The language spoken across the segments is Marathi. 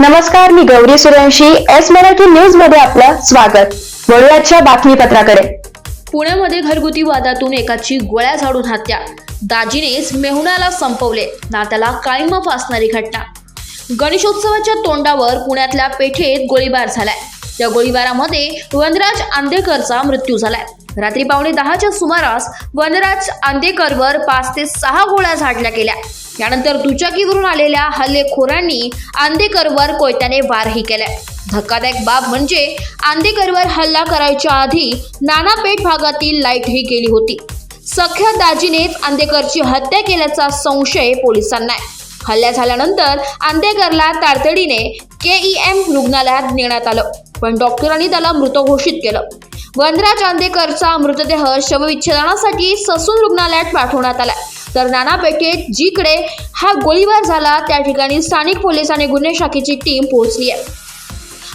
नमस्कार, मी गौरी सूर्यवंशी. एस मराठी न्यूज मध्ये आपलं स्वागत. वळूयाच्या बातमीपत्राकडे. पुण्यामध्ये घरगुती वादातून एकाची गोळ्या झाडून हत्या. दाजीनेच मेहुणाला संपवले, नात्याला काळिमा फासणारी घटना. गणेशोत्सवाच्या तोंडावर पुण्यातल्या पेठेत गोळीबार झालाय. या गोळीबारामध्ये वनराज आंदेकरचा मृत्यू झालाय. रात्री 9:15च्या सुमारास वनराज आंदेकरवर 5 ते 6 गोळ्या झाडल्या गेल्या. यानंतर दुचाकीवरून आलेल्या हल्लेखोरांनी आंदेकरवर कोयत्याने वारही केले. धक्कादायक बाब म्हणजे आंदेकरवर हल्ला करायच्या आधी नानापेठ भागातील लाईटही गेली होती. सख्या दाजीनेच आंदेकरची हत्या केल्याचा संशय पोलिसांना आहे. हल्ला झाल्यानंतर आंदेकरला तातडीने KEM रुग्णालयात नेण्यात आलं, पण डॉक्टरांनी त्याला मृत घोषित केलं. वनराज आंदेकरचा मृतदेह शवविच्छेदनासाठी ससून रुग्णालयात पाठवण्यात आला. तर नानापेठेत जिकडे हा गोळीबार झाला त्या ठिकाणी स्थानिक पोलिसांनी गुन्हे शाखेची टीम पोहोचली आहे.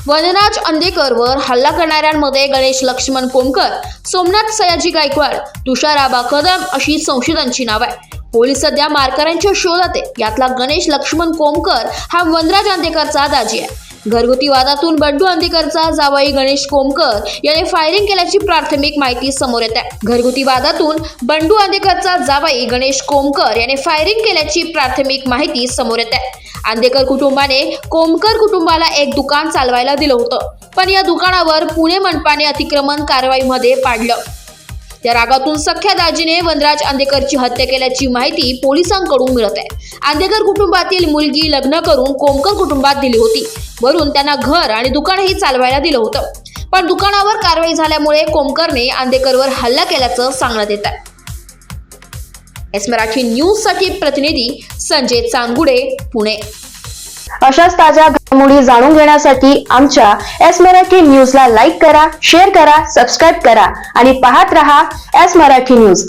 वनराज आंदेकरवर हल्ला करणाऱ्यांमध्ये गणेश लक्ष्मण कोमकर, सोमनाथ सयाजी गायकवाड, तुषार आबा कदम अशी संशयितांची नाव आहे. पोलीस सध्या मारकऱ्यांच्या शोधात आहे. यातला गणेश लक्ष्मण कोमकर हा वनराज आंदेकरचा दाजी आहे. घरगुती वादातून बंडू आंदेकरचा जावई गणेश कोमकर याने फायरिंग केल्याची प्राथमिक माहिती समोर येत आहे. घरगुती वादातून बंडू आंदेकरचा जावई गणेश कोमकर याने फायरिंग केल्याची प्राथमिक माहिती समोर येत आहे. आंदेकर कुटुंबाने कोमकर कुटुंबाला एक दुकान चालवायला दिलं होतं, पण या दुकानावर पुणे मनपाने अतिक्रमण कारवाईमध्ये पाडलं. त्या रागातून सख्या दाजीने वनराज आंदेकरची हत्या केल्याची माहिती पोलिसांकडून मिळत आहे. आंदेकर कुटुंबातील मुलगी लग्न करून कोमकर कुटुंबात दिली होती. वरून त्यांना घर आणि दुकानही चालवायला दिलं होतं, पण दुकानावर कारवाई झाल्यामुळे कोमकरने आंदेकरवर हल्ला केल्याचं सांगण्यात येत आहे. एस मराठी न्यूज साठी प्रतिनिधी संजय चांगुडे, पुणे. अशाच ताज्या घडामोडी जाणून घेण्यासाठी आमच्या एस मराठी न्यूजला लाईक करा, शेअर करा, सबस्क्राईब करा आणि पाहत रहा एस मराठी न्यूज.